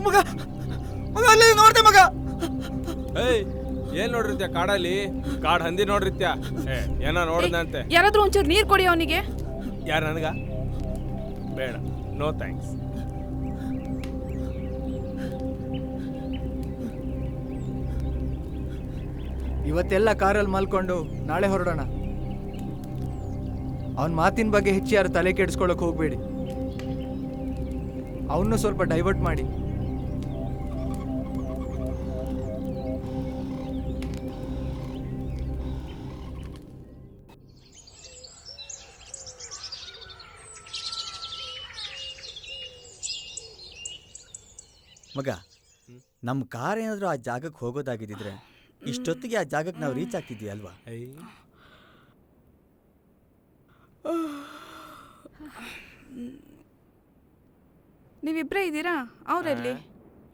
ಮಗ ಮಗ ಅಲ್ಲಿ ನೋಡ್ದೆ ಮಗ. ಏಯ್ ಏನ್ ನೋಡಿರ್ತ್ಯ ಕಾಡಲ್ಲಿ? ಕಾಡ್ ಹಂದಿ ನೋಡಿರ್ತ್ಯ? ಏನೋ ನೋಡಿದಂತೆ. ಯಾರಾದ್ರೂ ಒಂಚೂರು ನೀರ್ ಕೊಡಿ ಅವನಿಗೆ. ಯಾರು ನನಗ? ಬೇಡ, ನೋ ಥ್ಯಾಂಕ್ಸ್. ಇವತ್ತೆಲ್ಲ ಕಾರಲ್ಲಿ ಮಲ್ಕೊಂಡು ನಾಳೆ ಹೊರಡೋಣ. ಅವನ ಮಾತಿನ ಬಗ್ಗೆ ಹೆಚ್ಚು ಯಾರು ತಲೆ ಕೆಡಿಸ್ಕೊಳ್ಳೋಕೆ ಹೋಗ್ಬೇಡಿ. ಅವನು ಸ್ವಲ್ಪ ಡೈವರ್ಟ್ ಮಾಡಿ. ಮಗ, ನಮ್ಮ ಕಾರ್ ಏನಾದರೂ ಆ ಜಾಗಕ್ಕೆ ಹೋಗೋದಾಗಿದ್ದಿದ್ರೆ ಇಷ್ಟೊತ್ತಿಗೆ ಆ ಜಾಗಕ್ಕೆ ನಾವು ರೀಚ್ ಆಗ್ತಿದ್ವಿ ಅಲ್ವಾ? ನೀವಿಬ್ರೇ ಇದ್ದೀರಾ? ಅವರಲ್ಲಿ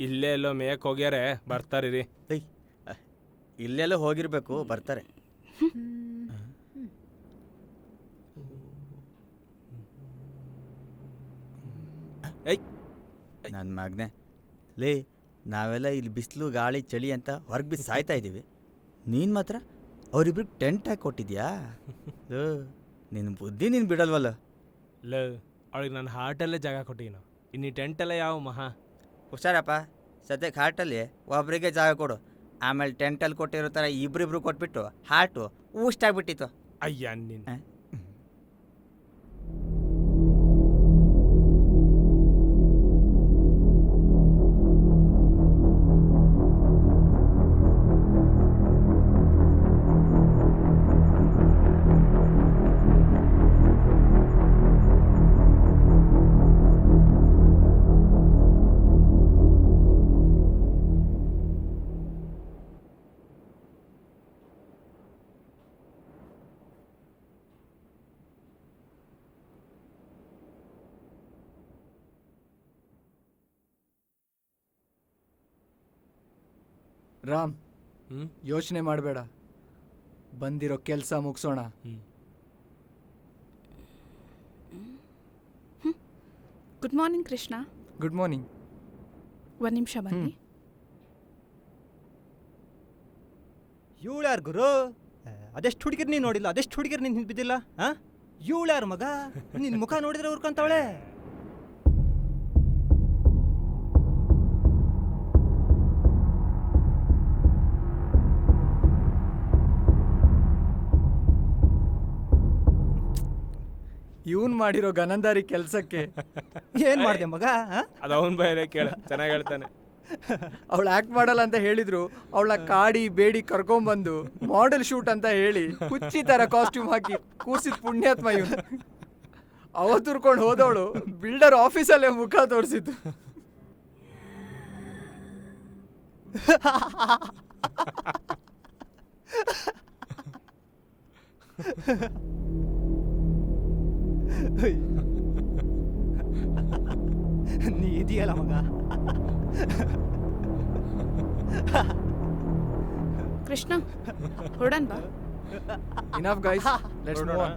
ಇಲ್ಲೇ ಎಲ್ಲೋ ಮೇಯಕ್ಕೆ ಹೋಗ್ಯಾರೆ, ಬರ್ತಾರಿರಿ. ಇಲ್ಲೆಲ್ಲೋ ಹೋಗಿರ್ಬೇಕು, ಬರ್ತಾರೆ. ನನ್ನ ಮಗನೆ, ಲೇ, ನಾವೆಲ್ಲ ಇಲ್ಲಿ ಬಿಸಿಲು ಗಾಳಿ ಚಳಿ ಅಂತ ಹೊರಗೆ ಬಿದ್ದು ಸಾಯ್ತಾ ಇದ್ದೀವಿ. ನೀನು ಮಾತ್ರ ಅವರಿಬ್ರಿಗೆ ಟೆಂಟ್ ಹಾಕಿ ಕೊಟ್ಟಿದ್ಯಾ? ನಿನ್ನ ಬುದ್ಧಿ ನೀನು ಬಿಡಲ್ವಲ್ಲ. ಅವಳಿಗೆ ನನ್ನ ಹಾರ್ಟಲ್ಲೇ ಜಾಗ ಕೊಟ್ಟಿನ, ಇನ್ನು ಟೆಂಟೆಲ್ಲ ಯಾವ ಮಹಾ. ಹುಷಾರಪ್ಪ, ಸದ್ಯಕ್ಕೆ ಹಾರ್ಟಲ್ಲಿ ಒಬ್ರಿಗೆ ಜಾಗ ಕೊಡು. ಆಮೇಲೆ ಟೆಂಟಲ್ಲಿ ಕೊಟ್ಟಿರೋ ಥರ ಇಬ್ರಿಬ್ರು ಕೊಟ್ಬಿಟ್ಟು ಹಾರ್ಟು ಊಷ್ಟಾಗ್ಬಿಟ್ಟಿತ್ತು. ಅಯ್ಯ ನಿನ್ನ. ರಾಮ್, ಯೋಚನೆ ಮಾಡಬೇಡ, ಬಂದಿರೋ ಕೆಲಸ ಮುಗಿಸೋಣ. Good morning Krishna. Good morning. ಒಂದು ನಿಮಿಷ ಬನ್ನಿ. ಇವಳ್ಯಾರು ಗುರು? ಅದೆಷ್ಟು ಹುಡುಗಿರ್ ನೀನು ನೋಡಿಲ್ಲ, ಅದೆಷ್ಟು ಹುಡುಗಿರ್ ನೀನು ಬಿದ್ದಿಲ್ಲ. ಇವಳ್ಯಾರು ಮಗ? ನಿನ್ನ ಮುಖ ನೋಡಿದ್ರೆ ಉರ್ಕೊಂತವಳೆ. ಇವನ್ ಮಾಡಿರೋ ಗನಂದಾರಿ ಕೆಲಸಕ್ಕೆ ಏನ್ ಮಾಡಿದೆ ಮಗ? ಅದು ಅವನ ಬಯಲೇ ಕೇಳ, ಚೆನ್ನಾಗಿ ಹೇಳ್ತಾನೆ. ಅವಳು ಆಕ್ಟ್ ಮಾಡಲ್ಲ ಅಂತ ಹೇಳಿದ್ರು ಅವಳ ಕಾಡಿ ಬೇಡಿ ಕರ್ಕೊಂಡ್ಬಂದು ಮಾಡೆಲ್ ಶೂಟ್ ಅಂತ ಹೇಳಿ ಹುಚ್ಚಿ ತರ ಕಾಸ್ಟ್ಯೂಮ್ ಹಾಕಿ ಕೂರ್ಸಿದ್ ಪುಣ್ಯಾತ್ಮ ಇವನು. ಅವತ್ತುರ್ಕೊಂಡು ಹೋದವಳು ಬಿಲ್ಡರ್ ಆಫೀಸಲ್ಲೇ ಮುಖ ತೋರಿಸಿದ್ದು. ನೀ ಇದೆಯಲ್ಲ ಮಗ. ಕೃಷ್ಣ, ಹೊರಡನ್ ಬಾ. Enough guys, let's move on.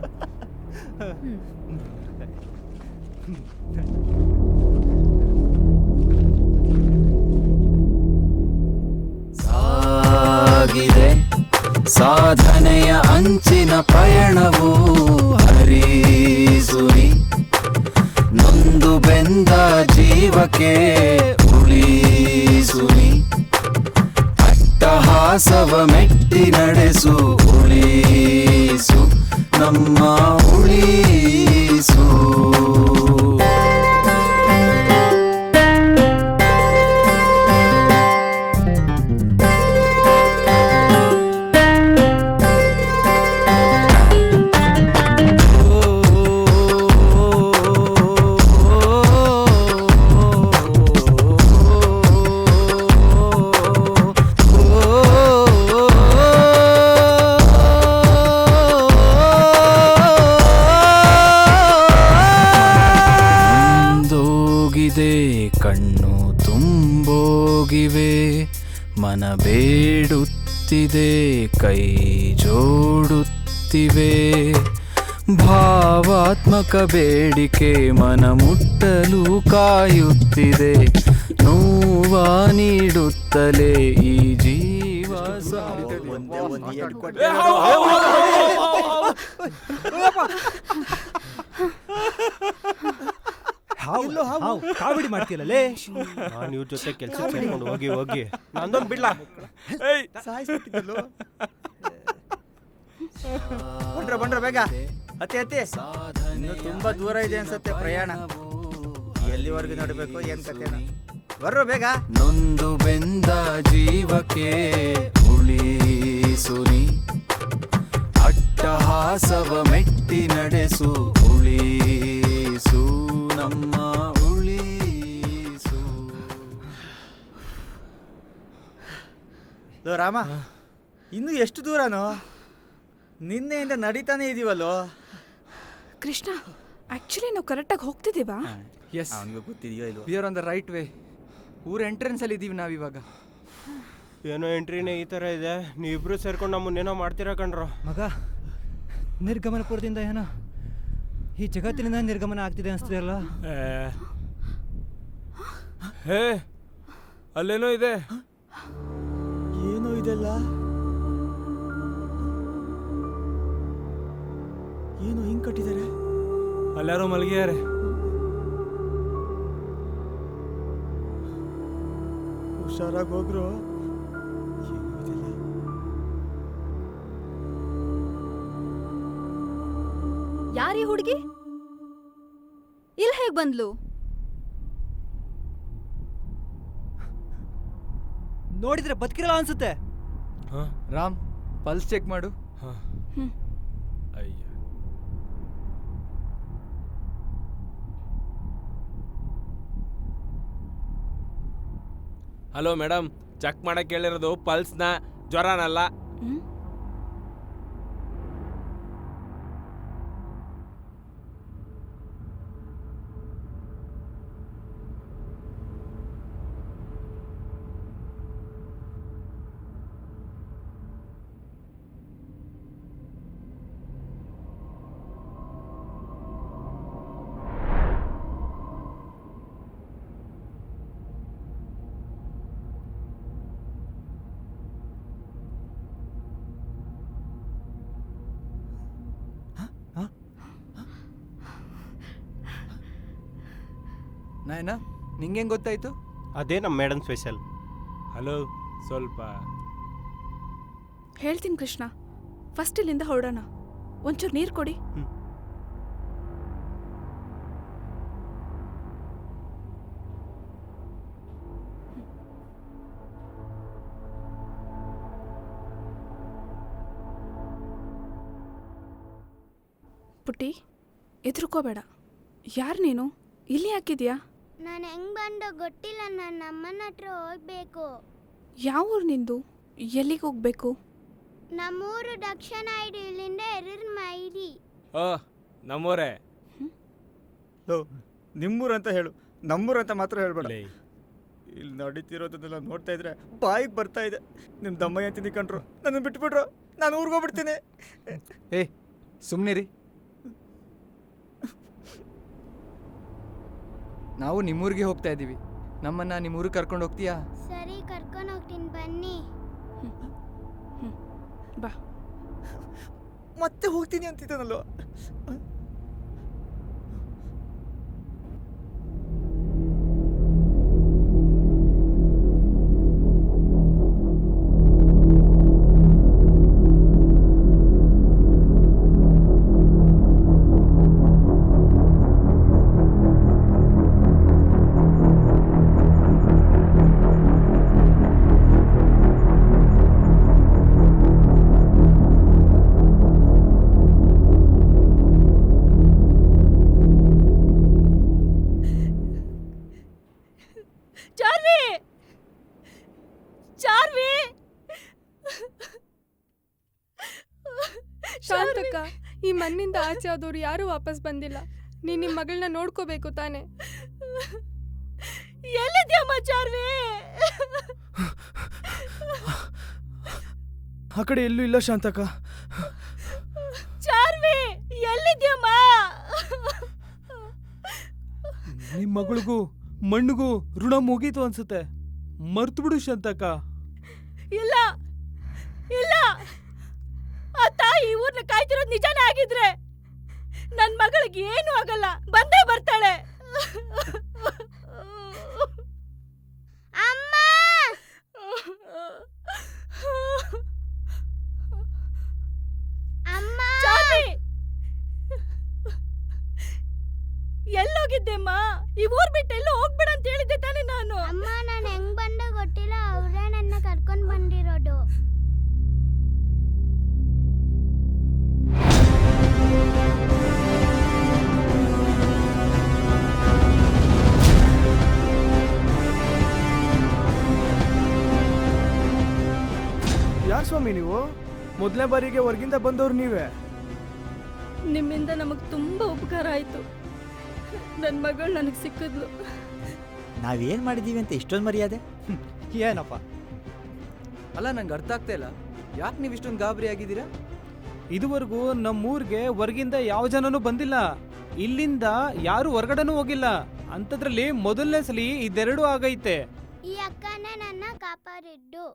ಸಾಗಿದೆ ಸಾಧನೆಯ ಅಂಚಿನ ಪಯಣವು ಹರಿಸುರಿ, ನೊಂದು ಬೆಂದ ಜೀವಕ್ಕೆ ಉಳಿಸುರಿ, ಅಟ್ಟಹಾಸವ ಮೆಟ್ಟಿ ನಡೆಸು, ಉಳಿಸು ನಮ್ಮ ಉಳಿಸು. ಕಣ್ಣು ತುಂಬೋಗಿವೆ, ಮನ ಬೇಡುತ್ತಿದೆ, ಕೈ ಜೋಡುತ್ತಿವೆ, ಭಾವಾತ್ಮಕ ಬೇಡಿಕೆ ಮನ ಮುಟ್ಟಲು ಕಾಯುತ್ತಿದೆ, ನೋವ ನೀಡುತ್ತಲೇ ಈ ಜೀವ ಒಂದೇ ಒಂದು ಏಟ್ ಕೊಟ್ಟು ಏ, ಹೌ, ಹೌ, ಹೌ, ಹೌ, ಹೌ. ಕಾಮಿಡಿ ಮಾಡ್ತೀಯಲ್ಲೇ ನಾನು ಇವ್ರ ಜೊತೆ ಕೆಲಸ ಸೇರ್ಕೊಂಡು ಹೋಗಿ ಹೋಗಿ ನಂದೊಂದು ಬಿಡ್ಲಾ. ಏಯ್, ಸಾಯಿಸ್ಬಿಟ್ಟಿದ್ದಲ್ಲೋ. ಬಂಡ್ರ ಬೇಗ ಅತ್ತೆ ಇನ್ನು ತುಂಬಾ ದೂರ ಇದೆ ಅನ್ಸತ್ತೆ ಪ್ರಯಾಣ. ಎಲ್ಲಿವರೆಗೂ ನೋಡ್ಬೇಕು ಏನ್ ಕತೆನ. ಬರ್ರೋ ಬೇಗ. ನೊಂದು ಬೆಂದ ಜೀವಕ್ಕೆ ಉಳಿಸುನಿ, ಅಟ್ಟಹಾಸವ ಮೆಟ್ಟಿ ನಡೆಸು, ಉಳಿಸು ನಮ್ಮ ಉಳಿಸು. ಲೋ ರಾಮ, ಇನ್ನು ಎಷ್ಟು ದೂರನೋ? ನಿನ್ನೆಯಿಂದ ನಡೀತಾನೆ ಇದೀವಲ್ಲೋ. ಕೃಷ್ಣ, ಆ್ಯಕ್ಚುಲಿ ನಾವು ಕರೆಕ್ಟಾಗಿ ಹೋಗ್ತಿದ್ದೀವಾ? ಎಸ್, ಅವನಿಗೆ ಗೊತ್ತಿದೆಯೋ ಇಲ್ವೋ? We are on the right way. ಊರ ಎಂಟ್ರೆನ್ಸ್ ಅಲ್ಲಿ ಇದೀವಿ ನಾವಿವಾಗ. ಏನೋ ಎಂಟ್ರಿನೇ ಈ ಥರ ಇದೆ, ನೀವಿಬ್ರು ಸೇರ್ಕೊಂಡು ನಮ್ಮನ್ನೇನೋ ಮಾಡ್ತೀರಾ ಕಣ್ರೋ. ಮಗ, ನಿರ್ಗಮನಪುರದಿಂದ ಏನೋ ಈ ಜಗತ್ತಿನಿಂದ ನಿರ್ಗಮನ ಆಗ್ತಿದೆ ಅನಿಸ್ತಿದೆಯಲ್ಲ. ಹೇ, ಅಲ್ಲೇನೋ ಇದೆ. ಏನೋ ಇದೆಲ್ಲ, ಏನೋ ಹಿಂಗ್ ಕಟ್ಟಿದ್ದಾರೆ. ಅಲ್ಲಾರೋ ಮಲಗಿಯಾರೆ. ಹುಷಾರಾಗಿ ಹೋಗ್ರು. ಯಾರೀ ಹುಡುಗಿ? ಇಲ್ಲಿ ಹೇಗ್ ಬಂದ್ಲು? ನೋಡಿದ್ರೆ ಬದುಕಿರಲ್ಲ ಅನ್ಸುತ್ತೆ. ಹಾ, ರಾಮ್, ಪಲ್ಸ್ ಚೆಕ್ ಮಾಡು. ಹಾ. ಹ್ಮ್. ಅಯ್ಯ. ಹಲೋ ಮೇಡಮ್, ಚೆಕ್ ಮಾಡಕ್ ಹೇಳಿರೋದು ಪಲ್ಸ್ನ, ಜ್ವರನಲ್ಲ. ಹ್ಮ್? ನಾಯನ, ನಿಂಗೇನ್ ಗೊತ್ತಾಯ್ತು? ಅದೇ ನಮ್ಮ ಮೇಡಮ್ ಸ್ಪೆಷಲ್. ಹಲೋ, ಸ್ವಲ್ಪ ಹೇಳ್ತೀನಿ ಕೃಷ್ಣ, ಫಸ್ಟ್ ಇಲ್ಲಿಂದ ಹೊರಡೋಣ. ಒಂಚೂರು ನೀರು ಕೊಡಿ. ಪುಟ್ಟಿ, ಎದುರ್ಕೋಬೇಡ. ಯಾರು ನೀನು? ಇಲ್ಲಿ ಯಾಕಿದ್ಯಾ? ನಾನು ಹೆಂಗ್ ಬಂದೋ ಗೊತ್ತಿಲ್ಲ, ನನ್ನ ಅಮ್ಮನ ಹತ್ರ ಹೋಗ್ಬೇಕು. ಯಾವ ಊರು ನಿಂದು? ಎಲ್ಲಿಗೆ ಹೋಗ್ಬೇಕು? ನಮ್ಮೂರು ದಕ್ಷಿಣ ಐಡಿ, ಇಲ್ಲಿಂದ ಮೈಡಿ. ಓ, ನಮ್ಮೂರೇ. ನಿಮ್ಮೂರಂತ ಹೇಳು, ನಮ್ಮೂರಂತ ಮಾತ್ರ ಹೇಳ್ಬೇಡ. ಲೇ, ಇಲ್ಲಿ ನಡೀತಿರೋದನ್ನೆಲ್ಲ ನೋಡ್ತಾ ಇದ್ರೆ ಬಾಯಿಗೆ ಬರ್ತಾ ಇದೆ. ನಿಮ್ಮ ದಮ್ಮಯ್ಯ ಅಂತೀನಿ ಕಂಡ್ರು, ನನ್ನ ಬಿಟ್ಬಿಟ್ರು, ನಾನು ಊರ್ಗೋಗ್ಬಿಡ್ತೀನಿ. ಏ, ಸುಮ್ಮನಿರಿ. ನಾವು ನಿಮ್ಮೂರಿಗೆ ಹೋಗ್ತಾ ಇದ್ದೀವಿ. ನಮ್ಮನ್ನ ನಿಮ್ಮೂರಿಗೆ ಕರ್ಕೊಂಡು ಹೋಗ್ತೀಯಾ? ಸರಿ, ಕರ್ಕೊಂಡು ಹೋಗ್ತೀನಿ, ಬನ್ನಿ. ಬಾ. ಮತ್ತೆ ಹೋಗ್ತೀನಿ ಅಂತಿದ್ದಾನಲ್ವ. ಶಾಂತಕ್ಕ, ಈ ಮಣ್ಣಿಂದ ಆಚೆ ಆದವ್ರು ಯಾರೂ ವಾಪಸ್ ಬಂದಿಲ್ಲ. ನೀನ್ ನಿಮ್ಮ ಮಗಳನ್ನ ನೋಡ್ಕೋಬೇಕು ತಾನೆ. ಎಲ್ಲಿದ್ಯಮ್ಮ ಚಾರ್ವಿ? ಆ ಕಡೆ ಎಲ್ಲೂ ಇಲ್ಲ ಶಾಂತಕ್ಕ. ಚಾರ್ವಿ, ಎಲ್ಲಿದ್ಯಮ್ಮ? ಮಗಳಿಗೂ ಮಣ್ಣಿಗೂ ಋಣ ಮುಗೀತು ಅನ್ಸುತ್ತೆ. ಮರ್ತು ಬಿಡು ಶಾಂತಕ್ಕ. ಇಲ್ಲ ಇಲ್ಲ, ಆ ತಾಯಿ ಊರ್ನ ಕಾಯ್ತಿರೋದು ನಿಜಾನೇ ಆಗಿದ್ರೆ ನನ್ ಮಗಳಿಗೆ ಏನು ಆಗಲ್ಲ, ಬಂದೇ ಬರ್ತಾಳೆ. ಅಮ್ಮ ಅಮ್ಮ ಎಲ್ಲೋಗಿದ್ದೆಮ್ಮ? ಈ ಊರ್ ಬಿಟ್ಟು ಎಲ್ಲೋ ಹೋಗ್ಬೇಡ ಅಂತ ಹೇಳಿದ್ದೆ ತಾನೇ ನಾನು. ಅಮ್ಮ ನಾನು ಹೆಂಗ್ ಬಂದ ಗೊತ್ತಿಲ್ಲ, ಅವರೇ ನನ್ನ ಕರ್ಕೊಂಡ್ ಬಂದಿರೋದು. ಯಾರು ಸ್ವಾಮಿ ನೀವು? ಮೊದಲನೇ ಬಾರಿಗೆ ಹೊರಗಿಂದ ಬಂದವ್ರು ನೀವೇ? ನಿಮ್ಮಿಂದ ನಮಗ್ ತುಂಬಾ ಉಪಕಾರ ಆಯ್ತು. ನನ್ ಮಗಳು ನನಗ್ ಸಿಕ್ಕಿದ್ಲು. ನಾವೇನು ಮಾಡಿದ್ದೀವಿ ಅಂತ ಇಷ್ಟೊಂದು ಮರ್ಯಾದೆ? ಏನಪ್ಪ? ಅಲ್ಲ, ನಂಗೆ ಅರ್ಥ ಆಗ್ತಾ ಇಲ್ಲ, ಯಾಕೆ ನೀವು ಇಷ್ಟೊಂದು ಗಾಬರಿ ಆಗಿದ್ದೀರಾ? ಇದುವರೆಗೂ ನಮ್ಮೂರ್ಗೆ ಹೊರಗಿಂದ ಯಾವ ಜನನೂ ಬಂದಿಲ್ಲ, ಇಲ್ಲಿಂದ ಯಾರು ಹೊರಗಡೆನೂ ಹೋಗಿಲ್ಲ. ಅಂಥದ್ರಲ್ಲಿ ಮೊದಲನೇ ಸಲ ಇದೆರಡು ಆಗೈತೆ. ಈ ಅಕ್ಕನೇ ನನ್ನ ಕಾಪಾಡಿದ್ದು.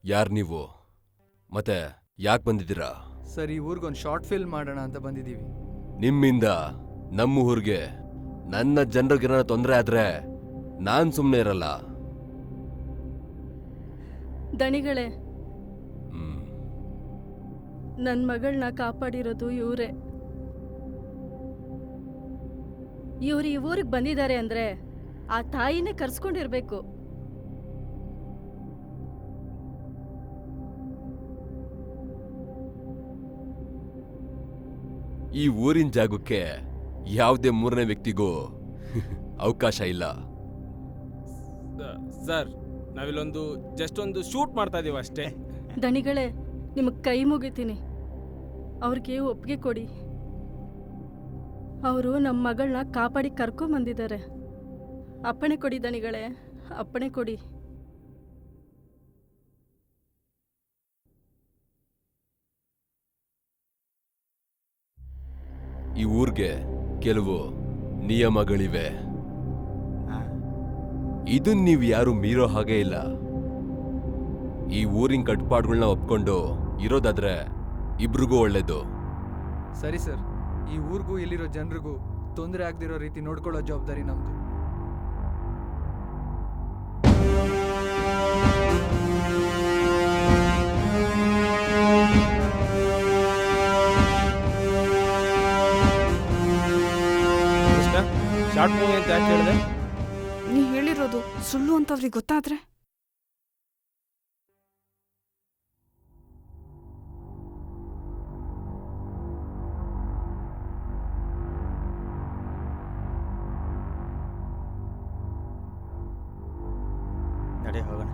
ಯಾರು ನೀವು? ಮತ್ತೆ ಯಾಕೆ ಬಂದಿದ್ದೀರಾ? ಸರ್, ಈ ಊರಿಗೊಂದು ಶಾರ್ಟ್ ಫಿಲ್ಮ್ ಮಾಡೋಣ ಅಂತ ಬಂದಿದ್ದೀವಿ. ನಿಮ್ಮಿಂದ ನಮ್ಮ ಊರಿಗೆ ನನ್ನ ಜನರಿಗೇನ ತೊಂದರೆ ಆದ್ರೆ ನಾನ್ ಸುಮ್ಮನೆ ಇರಲ್ಲ. ದಣಿಗಳೇ, ನನ್ ಮಗಳನ್ನ ಕಾಪಾಡಿರೋದು ಇವ್ರೇ. ಇವ್ರು ಈ ಊರಿಗೆ ಬಂದಿದ್ದಾರೆ ಅಂದ್ರೆ ಆ ತಾಯಿನೇ ಕರ್ಸ್ಕೊಂಡಿರ್ಬೇಕು. ಈ ಊರಿನ ಜಾಗಕ್ಕೆ ಯಾವುದೇ ಮೂರನೇ ವ್ಯಕ್ತಿಗೂ ಅವಕಾಶ ಇಲ್ಲ. ಸರ್, ನಾವಿಲ್ಲೊಂದು ಜಸ್ಟ್ ಒಂದು ಶೂಟ್ ಮಾಡ್ತಾ ಇದೀವಿ ಅಷ್ಟೇ. ದಣಿಗಳೇ, ನಿಮಗೆ ಕೈ ಮುಗಿತೀನಿ, ಅವ್ರಿಗೆ ಒಪ್ಪಿಗೆ ಕೊಡಿ. ಅವರು ನಮ್ಮ ಮಗಳನ್ನ ಕಾಪಾಡಿ ಕರ್ಕೊಂಬಂದಿದ್ದಾರೆ. ಅಪ್ಪಣೆ ಕೊಡಿ ದಣಿಗಳೇ, ಅಪ್ಪಣೆ ಕೊಡಿ. ಈ ಊರ್ಗೆ ಕೆಲವು ನಿಯಮಗಳಿವೆ. ಇದನ್ನ ನೀವು ಯಾರು ಮೀರೋ ಹಾಗೆ ಇಲ್ಲ. ಈ ಊರಿನ ಕಟ್ಪಾಡುಗಳನ್ನ ಒಪ್ಕೊಂಡು ಇರೋದಾದ್ರೆ ಇಬ್ರಿಗೂ ಒಳ್ಳೇದು. ಸರಿ ಸರ್, ಈ ಊರಿಗೂ ಇಲ್ಲಿರೋ ಜನರಿಗೂ ತೊಂದರೆ ಆಗದಿರೋ ರೀತಿ ನೋಡ್ಕೊಳ್ಳೋ ಜವಾಬ್ದಾರಿ ನಮ್ದು. ಶಾರ್ಟ್ ಮೂವಿ ಅಂತ ಯಾಕೆ ಹೇಳಿದೆ? ನೀ ಹೇಳಿರೋದು ಸುಳ್ಳು ಅಂತ ಅವ್ರಿಗೆ ಗೊತ್ತಾದ್ರೆ? ನಡೆ ಹೋಗೋಣ.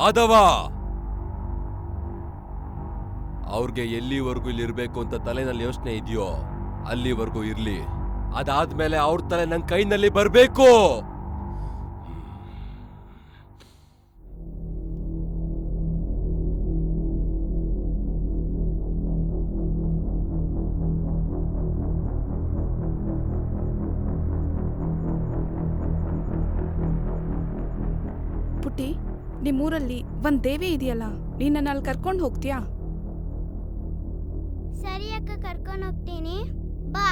ಆದವ ಅವ್ರಿಗೆ ಎಲ್ಲಿವರೆಗೂ ಇಲ್ಲಿರ್ಬೇಕು ಅಂತ ತಲೆನಲ್ಲಿ ಯೋಚನೆ ಇದೆಯೋ ಅಲ್ಲಿವರೆಗೂ ಇರ್ಲಿ. ಅದಾದ್ಮೇಲೆ ಅವ್ರ ತಲೆ ನನ್ನ ಕೈನಲ್ಲಿ ಬರ್ಬೇಕು. ಪುಟ್ಟಿ, ನಿಮ್ಮೂರಲ್ಲಿ ಒಂದ್ ದೇವಿ ಇದೆಯಲ್ಲ, ನೀನನ್ನ ಅಲ್ಲಿ ಕರ್ಕೊಂಡು ಹೋಗ್ತೀಯಾ? ಸರಿ ಅಕ್ಕ, ಕರ್ಕೊಂಡು ಹೋಗ್ತೀನಿ, ಬಾ.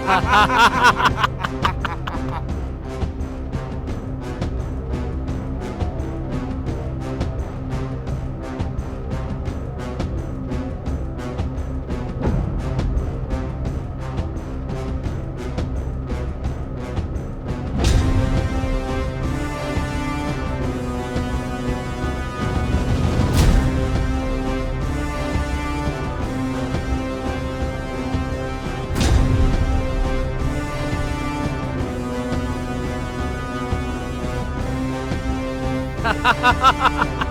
Ha ha ha ha ha!